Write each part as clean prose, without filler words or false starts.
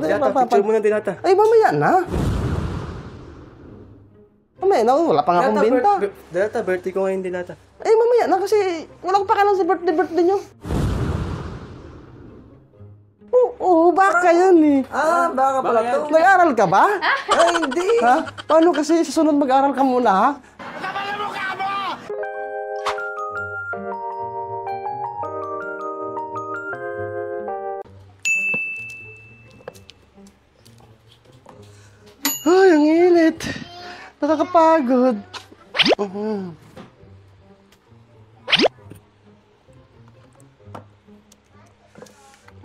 Picture mo na dilata. Ay, mamaya na. Mamaya na, wala pa nga akong benta. Dilata, birthday ko ngayon dilata. Ay, mamaya na kasi wala ko pa kailan sa birthday nyo. Oo, baka yan eh. Baka pala to. Nag-aral ka ba? Ay, hindi. Ha? Paano kasi sa sunod mag-aral ka muna, ha? Ay, ang init. Nakakapagod.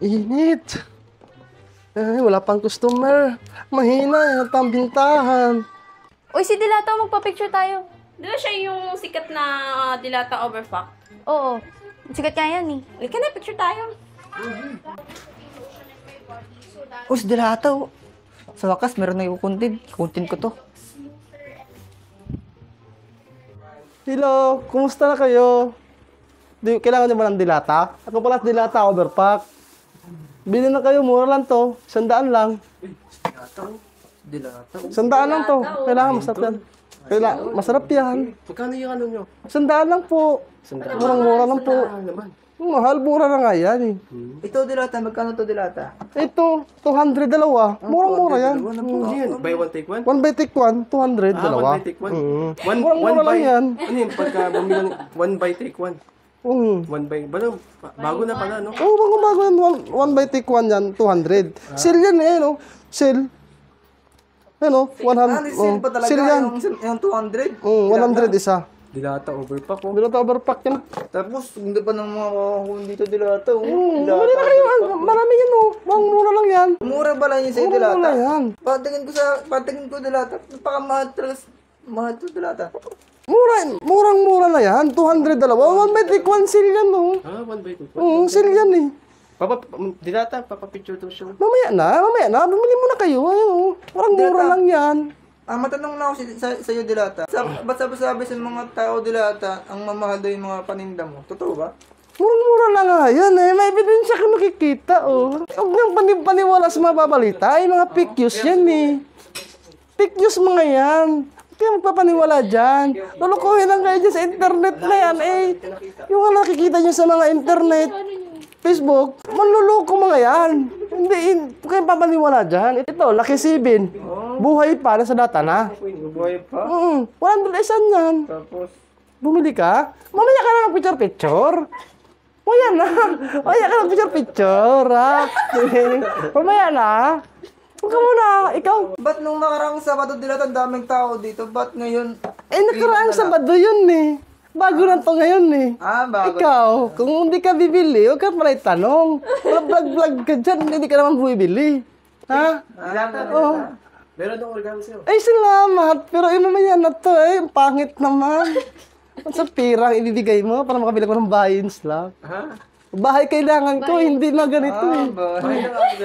Init. Ay, wala pang customer. Mahina, ang bintahan. Uy, si Dilata, magpa-picture tayo. Di ba siya yung sikat na dilata overfuck? Oo. Sikat kaya yan eh. Halika na, picture tayo. Si Dilata. Sa wakas, meron na yung content. Content ko to. Hello, kumusta na kayo? Kailangan nyo ba ng dilata? Ako pala dilata overpack. Bili na kayo, mura lang to. 100 lang. Dilata. 100 lang to. Kailangan masarap yan. Masarap yan. Magkano yung ano nyo? 100 lang po. Murang-mura lang po. Mahal, mura na nga yan eh. Ito Dilata, magkano to Dilata? Ito, 200 dalawa. Murang-mura yan. Hindi yan, buy one take one? One by take one, 200 dalawa. One by take one. Murang-mura lang yan. Ano yun, pagka bumilang one by take one? One by, bago na pala, no? Oo, bago yan. One by take one yan, 200. Sale yan eh, no? Sale. Ano, 100. Sale pa talaga Sale yan. yung 200? 100 isa. Dilata overpack, oh. Dilata overpack yan. Tapos, hindi pa ng mga kakakun dito Dilata. Bili na kayo. Marami yan, oh. Mura lang yan. Mura ba lang yun sa'yo Dilata? Mura yan. Patingin ko Dilata. Napakamahal talaga. Mahal to Dilata. Murang-mura na yan. 200 dalawa. One by take one sale yan, oh. One by take one? Sale yan, eh. Dilata, papapicture to show. Mamaya na. Bumili muna kayo. Ayun, oh. Murang-mura lang yan. Matanong na ako sa'yo Dilata. Ba't sabi sa mga tao Dilata, ang mamahal daw yung mga paninda mo? Totoo ba? Murang-mura lang nga yan, eh. May ebidensya ka nakikita, oh. Huwag nang paniwala sa mga babalita. Ay, mga fake news yan, eh. Fake news mga yan. Kaya magpapaniwala dyan. Lulukuhin lang kayo dyan sa internet na yan, eh. Yung nakikita nyo sa mga internet, Facebook, manluloko mga yan. Hindi kayo papaniwala dyan. Ito, Lucky 7. Buhay pa, nasa data na. Buhay pa? 100 isan yan. Tapos? Bumili ka? Mamaya ka na mag-picture-picture. Mamaya na. Mamaya ka na mag-picture-picture, ha? Mamaya na. Huwag ka muna, ikaw. Ba't nung nakaraang Sabado Dilata, ang daming tao dito? Ba't ngayon? Nakaraang Sabado yun, eh. Bago na to ngayon, eh. Bago. Ikaw, kung hindi ka bibili, huwag ka pala itanong. Vlog-vlog ka dyan, hindi ka naman bumibili. Ha? Oo. Meron akong regalo sa'yo. Ay, salamat. Pero mamaya na to, eh. Ang pangit naman. Sa pirang ibibigay mo para makabili ko ng buy-in slot. Bahay kailangan ko, hindi na ganito, eh.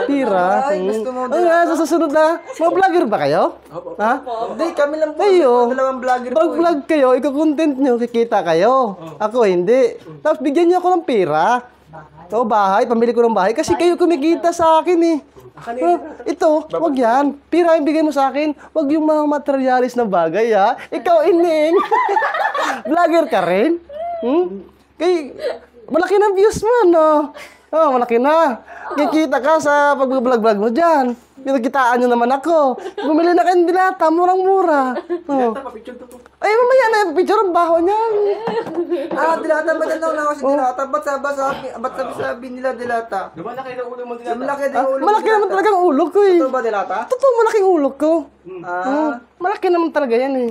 Pira. Gusto mo Sa susunod na, mga vlogger ba kayo? Ha? Hindi, kami lang po. Kayo, Dalawang vlogger po. pag vlog kayo, ikaw-content nyo, kikita kayo. Ako hindi. Tapos bigyan nyo ako ng pera. O bahay, pambili ko ng bahay. Kasi kayo kumikita sa akin eh. Ito, wag yan. Pira yung bigay mo sa akin. Wag yung mga materialis na bagay ha. Ikaw ining. Vlogger ka rin? Malaki na views mo, no? Malaki na. Kikita ka sa pag-vlog-vlog mo dyan. Pinakitaan nyo naman ako. Bumili na kayo ng dilata, murang-mura. Ay, mamaya na, picture ang baho niyan. Dilata, matanong na ako si Dilata. Ba't sabi nila Dilata? Lumalaki na ulo mo dilata. Malaki Malaki naman talaga ang ulo ko eh. Totoo ba Dilata? Totoo, malaking ulo ko. Malaki naman talaga yan eh.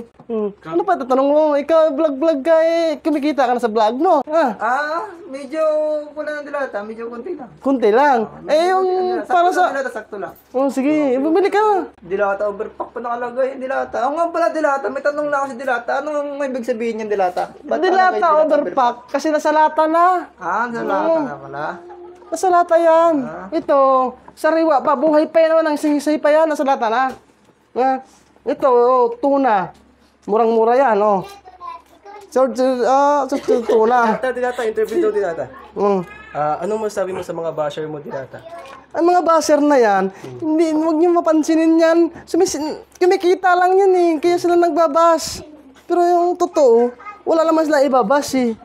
Ano pa tatanong mo? Ikaw, vlog-vlog ka eh. Kumikita ka na sa vlog mo. Medyo wala ng Dilata. Medyo konti lang. Kunti lang. Yung para sa... Dilata, sakto lang. Sige, bumili ka. Dilata, overpack pa nakalagay. Dilata. Nga pala Dilata. May tanong na ako si Dilata. Anong ibig sabihin yung Dilata? Dilata overpack. Kasi nasa lata na. Nasa lata na pala. Nasa lata yan. Ito, sariwa pa. Buhay pa yan naman. Ang sinisay pa yan. Nasa lata na. Ito, tuna. Murang-mura yan, oh. Tuna. Dilata, interview daw dilata. Anong masabi mo sa mga basher mo, Dilata? Ang mga basher na yan, hindi, huwag niyo mapansinin yan. Kumikita lang yan eh, kaya sila nagbabas. Pero yung totoo, wala naman silang ibabas eh.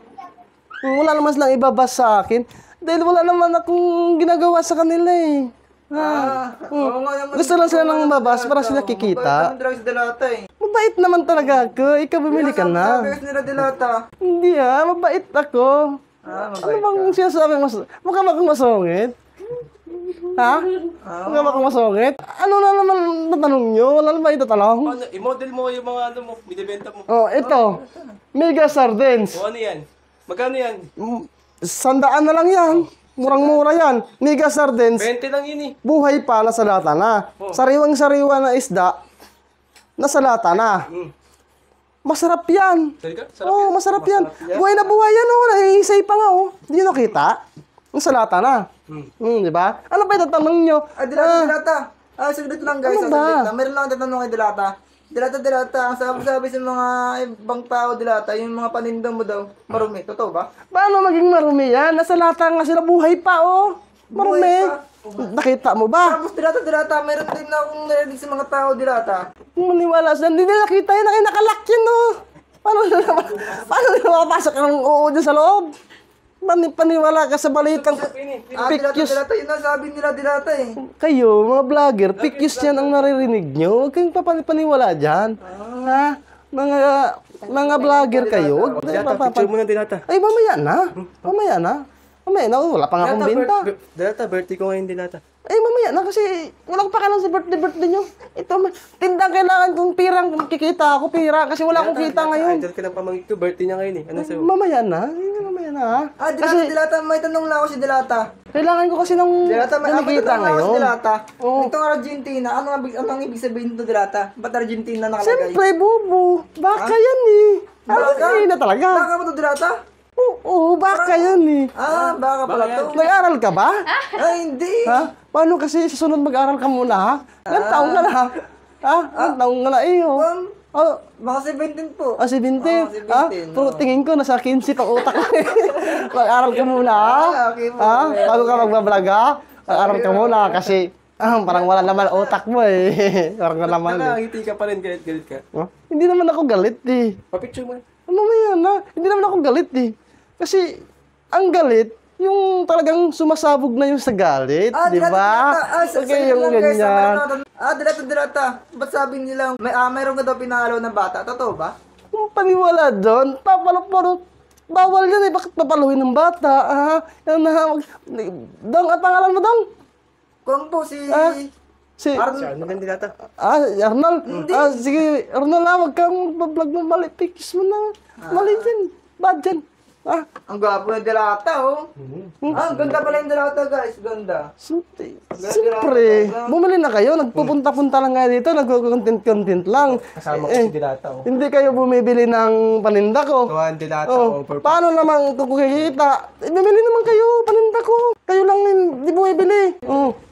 Wala naman silang ibabas sa akin. Dahil wala naman akong ginagawa sa kanila eh. Oo nga naman. Gusto lang sila ng babas para sila kikita. Mabait naman talaga si Dilata eh. Mabait naman talaga ako. Ikaw bumili ka Sabi na. kasi nila Dilata. Hindi mabait ako. Ano bang sinasabi mo? Mukha ba akong masungit? Ha? Mukha ba akong masungit? Ano na naman natanong nyo? Wala na ba itatanong? Ano, i-model mo yung mga ano mo, binibenta mo. Oh, ito. Mega sardines. O ano yan? Magkano yan? 100 na lang yan. Murang-mura yan. Mega sardines. 20 lang yun eh. Buhay pa, nasa lata na. Sariwang-sariwa na isda, nasa lata na. Masarap yan. Sorry ka? Sarap Oo, yan. masarap yan. Buhay na buhay yan, oh. Nangihisay pa nga, oh. Hindi nyo nakita? Nasa lata na. Di ba? Ano pa itatanong nyo? Dilata. Saglit lang guys. Ano ba? Saglit lang. Meron lang tatanong kay Dilata. Dilata. Ang sabi sa mga ibang tao, Dilata, yung mga paninda mo daw, marumi. Totoo ba? Paano maging marumi yan? Nasa lata nga sila, buhay pa, oh. Marumi. Buhay pa. Nakita mo ba? Tapos Dilata, meron din na akong narinig sa mga tao, Dilata. Kung maniwala sila, hindi nila nakita yan, nakalak yan, oh. Paano nila mapasok ang oo dyan sa loob? Paniwala ka sa balitang Dilata, pikyus. yun ang sabi nila, Dilata eh. Kayo, mga vlogger, pikyus yan ang naririnig nyo. Huwag kayong papaniwala dyan. Ha? Mga vlogger kayo. Huwag Dilata, picture mo ng Dilata. Ay, mamaya na. Wala pa nga akong binta. Dilata, birthday ko ngayon, Dilata. Ay, mamaya na kasi wala ko pa kailangan sa birthday nyo. Ito, tindang kailangan kong pirang kikita ako, pira. Kasi wala akong kita ngayon. Idol ka ng pamangit ko, birthday niya ngayon eh. Ano sa'yo? Mamaya na ha. Dilata, may tanong lang ako si Dilata. Kailangan ko kasi ng Dilata, may nakikita tanong lang ako si ngayon. Dilata. Oo. Itong Argentina, anong ibig sabihin nito, Dilata? Ba't Argentina nakalagay? Siyempre, bubo. Baka yan eh. Argentina talaga. Baka ba ito, Dilata? Oo, baka yan eh. Baka pala to. Nag-aral ka ba? Ay, hindi. Ha? Paano kasi susunod mag-aral ka muna ha? Ilang taong ka na ha? Ilang taong ka na eh oh. Baka 17 po. 17. Ah, 17, Pero tingin ko nasa 15 pang utak mo eh. Mag-aral ka muna ha? Okay po. Bago ka magbablog ha? Mag-aral ka muna kasi parang wala naman utak mo eh. Parang wala naman eh. Nakangiti ka pa rin, galit ka. Hindi naman ako galit eh. Pa-picture mo. Mamaya na. Hindi naman ako galit eh. Kasi ang galit, yung talagang sumasabog na yung sa galit, di ba? Okay, yung ganyan. Dilata. Ba't sabi nila, mayroon ka daw pinangalaw na bata? Totoo ba? Kung paniwala doon, papalok-palok. Bawal yan eh. Bakit papaluhin ng bata? Dong, ang pangalan mo, Dong? Kung po si... Si Ano lang, Dilata? Arnold? Sige, Arnold wag kang mag-vlog mo mali. Pikis mo na. Mali dyan. Bad dyan. Ang gwapo ng Dilata, oh. Ang ganda pala yung Dilata, guys. Ganda. Siyempre, bumili na kayo. Nagpupunta-punta lang nga dito. Nag-content lang. Kasama ko si Dilata. Oh. Hindi kayo bumibili ng paninda ko. Tuwan, Dilata. Paano naman kung kikita? Bumili naman kayo, paninda ko. Kayo lang hindi bumibili.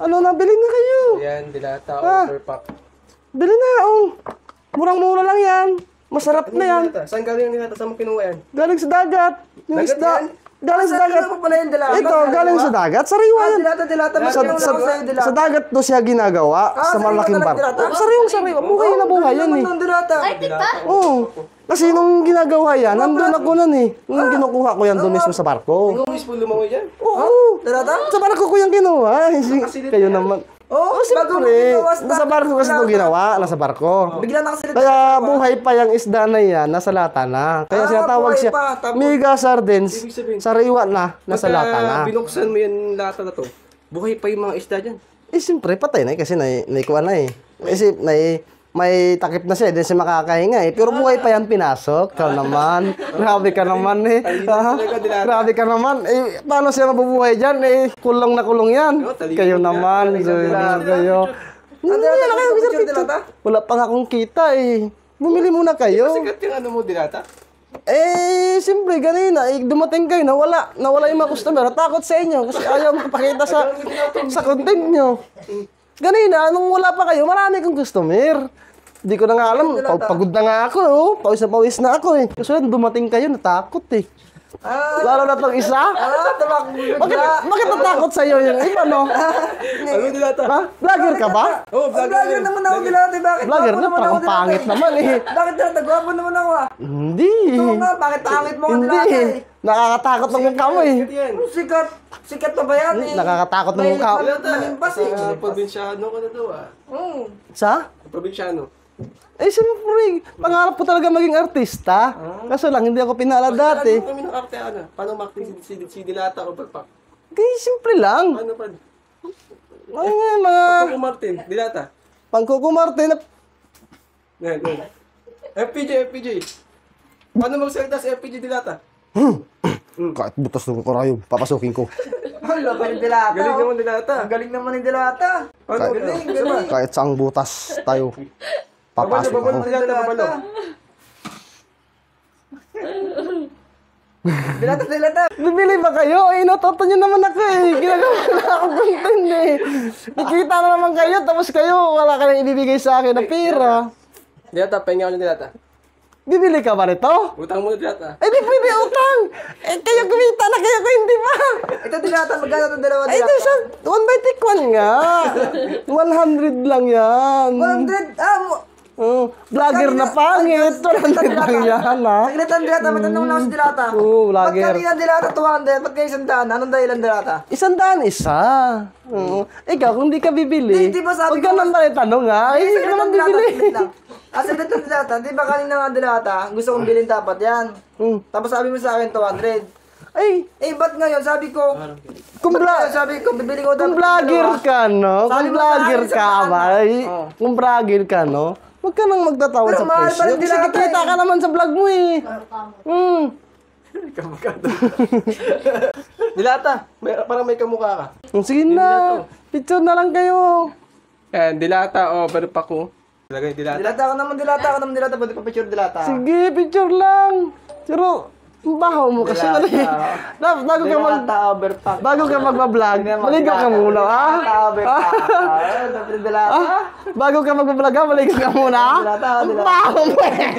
Ano na, bili na kayo. Yan, Dilata. Overpack. Bili na, Murang-mura lang yan. Masarap na yan. Saan galing yung Dilata? Saan mo kinuha yan? Galing sa dagat. Yung Dagat isda. yan? Galing sa dagat. Ano pala yung Dilata? Ito, galing sa dagat. Sariwa yan. Dilata. Sa dagat to siya ginagawa. Sa sariwa malaking talaga, barko. Dilata? Sariwa. Buhay na buhay yan eh. Ang Dilata. Ay, tita! Oo. Kasi nung ginagawa yan, nandun ako nun eh. Nung kinukuha ko yan doon mismo sa barko. Ikaw mismo lumangoy dyan? Oo. Dilata? Sa barko ko yung kinuha. Kayo naman. Oh, bago mo Siyempre. ginawa Nasa barko kasi ito ginawa. Nasa barko. Bigla nakasalita. Kaya buhay pa yung isda na yan, nasa lata na. Kaya sinatawag buhay siya, pa, tapos- mega sardines, Ibig sabihin, sariwa na, nasa lata na. binuksan mo yung lata na to, buhay pa yung mga isda dyan. Eh, siyempre, patay na eh, kasi naikuha na eh. Kasi may takip na siya, hindi siya makakahinga eh. Pero buhay pa yan pinasok. Ikaw naman. Grabe ka naman eh. Grabe ka naman. Eh, paano siya mabubuhay dyan eh? Kulong na kulong yan. Kayo naman. Kayo. Hindi na kayo bisa picture. Wala pa nga akong kita eh. Bumili muna kayo. Sikat yung ano mo, Dilata? Eh, siyempre, ganina. Eh, dumating kayo, nawala yung mga customer. Takot sa inyo kasi ayaw makapakita sa content nyo. Ganina, nung wala pa kayo, marami kong customer. Hindi ko na nga alam, pagod na nga ako, pawis na ako eh. Kasi dumating kayo, natakot eh. Lalo na tong isa. Tabak Bakit natakot sa'yo yung iba, no? Ano dilata? Ha? Vlogger ka ba? Oh, Vlogger naman ako dilata. Bakit? Vlogger Gwapo na, naman ako, parang dilata, pangit naman eh. Bakit dilata? Gwapo naman ako ah. Hindi. Oo nga, bakit pangit mo ako dilata Hindi. eh? Nakakatakot ng mukha mo eh. Yan. Sikat. Sikat pa ba yan eh? Nakakatakot ng mukha. Manimpas eh. Sa probinsyano ka na daw ah. Sa? Probinsyano. Eh, siyempre, pangarap ko talaga maging artista. Kaso lang, hindi ako pinala dati. Ano kami ng arte ano? Paano makting si Dilata o Overpack? Kaya simple lang. Ano pa? Ay, nga, mga Paco Martin, Dilata. pangkukumarte na... Yan, yan. FPJ. Paano magsalita si FPJ Dilata? Kahit butas ng karayom, papasukin ko. Ang laki ng dilata. Galing oh. naman Dilata. Ang galing naman ng dilata. Paano Galing, galing? galing. Kahit saang butas tayo, papasok Babalo, ako. Dilata, babalo. Dilata. Bibili ba kayo? Eh, inutoto nyo naman ako eh. Ginagawa na ako content eh. Kikita na naman kayo, tapos kayo, wala kayong ibibigay sa akin na pera. Dilata, pahinga ko ng Dilata. Bibili ka ba nito? Utang mo na Dilata. Eh, di pwede utang. Eh, kayo kumita na, kayo ko hindi pa. Ito dilata. Magkano itong dalawa Ay, dilata? ito siya, 1 by take 1 nga. 100 lang yan. 100. Oh, vlogger na pangit. 100 lang yan, ha? Saglit ang dilata. Matanong lang sa dilata. Oo, vlogger. Ba't kanina dilata 200? Ba't kayo 100? Anong dahilan dilata? 100 isa. Oo. Ikaw, kung di ka bibili, Di ba sabi huwag ka ko- nang tanong ha. Ay, hindi ka naman bibili. Saglit ang dilata. Di ba kanina nga dilata? Gusto kong bilhin dapat yan. Tapos sabi mo sa akin 200. Ay, Eh, ba't ngayon? Sabi ko, kung, sabi ko, bibili ko kung dapat vlogger dalawa. ka, no? Sabi Kung mo sa vlogger akin sa ka, daan, ba? Kung vlogger ka, no? Huwag ka nang magtatawad Pero sa mahal pa presyo. rin Kasi dilata kikita eh. ka naman sa vlog mo eh. Dilata, parang may kamukha ka. Sige na. Picture na lang kayo. Yan, Dilata o Overpack ko. Lagay Dilata. Dilata ako naman dilata. Pwede pa picture dilata. Sige, picture lang. Pero, ang baho mo kasi. Bago ka mag... Dilata overpack. Bago ka magbablog, maligo ka muna, ha? Dilata overpack. Dilata. Bago ka magbablog, ha? Maligo ka muna, ha? Dilata, Ang dilata. baho mo eh.